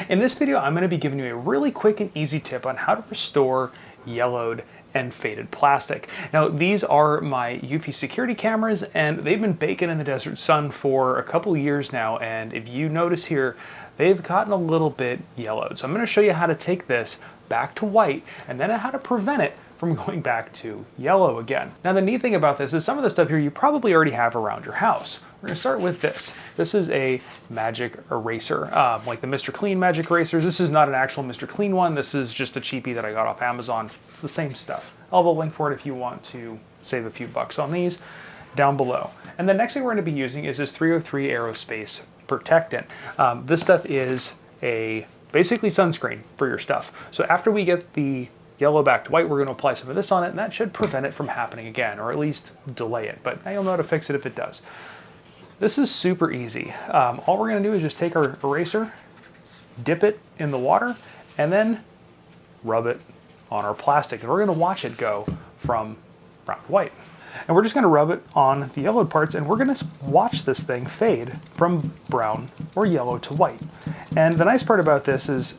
In this video, I'm going to be giving you a really quick and easy tip on how to restore yellowed and faded plastic. Now, these are my Eufy security cameras, and they've been baking in the desert sun for a couple years now, and if you notice here, they've gotten a little bit yellowed. So I'm going to show you how to take this back to white, and then how to prevent it from going back to yellow again. Now, the neat thing about this is some of the stuff here you probably already have around your house. We're gonna start with this. This is a magic eraser, like the Mr. Clean magic erasers. This is not an actual Mr. Clean one. This is just a cheapie that I got off Amazon. It's the same stuff. I'll have a link for it if you want to save a few bucks on these down below. And the next thing we're gonna be using is this 303 Aerospace protectant. This stuff is basically sunscreen for your stuff. So after we get the yellow back to white, we're going to apply some of this on it, and that should prevent it from happening again, or at least delay it. But now you'll know how to fix it if it does. This is super easy. All we're going to do is just take our eraser, dip it in the water, and then rub it on our plastic. And we're going to watch it go from brown to white. And we're just going to rub it on the yellowed parts, and we're going to watch this thing fade from brown or yellow to white. And the nice part about this is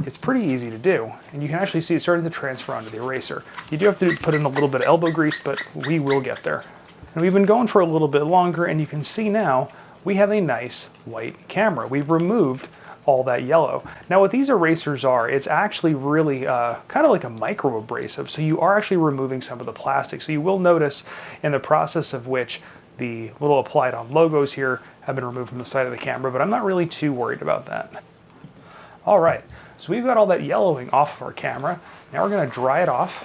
it's pretty easy to do, and you can actually see it starting to transfer onto the eraser. You do have to put in a little bit of elbow grease, but we will get there. And we've been going for a little bit longer, and you can see now we have a nice white camera. We've removed all that yellow. Now what these erasers are, it's actually really kind of like a micro abrasive, so you are actually removing some of the plastic. So you will notice in the process of which the little applied on logos here have been removed from the side of the camera, but I'm not really too worried about that. All right, so we've got all that yellowing off of our camera. Now we're going to dry it off.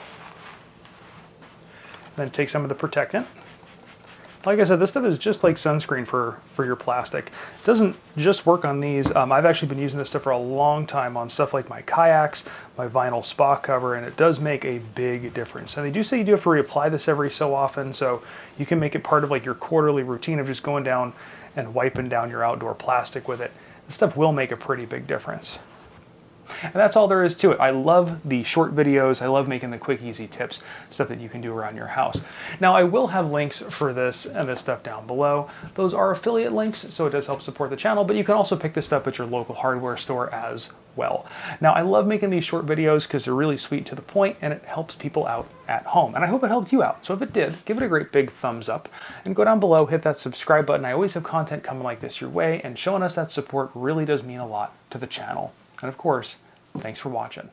Then take some of the protectant. Like I said, this stuff is just like sunscreen for your plastic. It doesn't just work on these. I've actually been using this stuff for a long time on stuff like my kayaks, my vinyl spa cover, and it does make a big difference. And they do say you do have to reapply this every so often, so you can make it part of like your quarterly routine of just going down and wiping down your outdoor plastic with it. This stuff will make a pretty big difference. And that's all there is to it. I love the short videos. I love making the quick, easy tips, stuff that you can do around your house. Now, I will have links for this and this stuff down below. Those are affiliate links, so it does help support the channel, but you can also pick this up at your local hardware store as well. Now, I love making these short videos because they're really sweet to the point, and it helps people out at home. And I hope it helped you out. So if it did, give it a great big thumbs up and go down below, hit that subscribe button. I always have content coming like this your way, and showing us that support really does mean a lot to the channel. And of course, thanks for watching.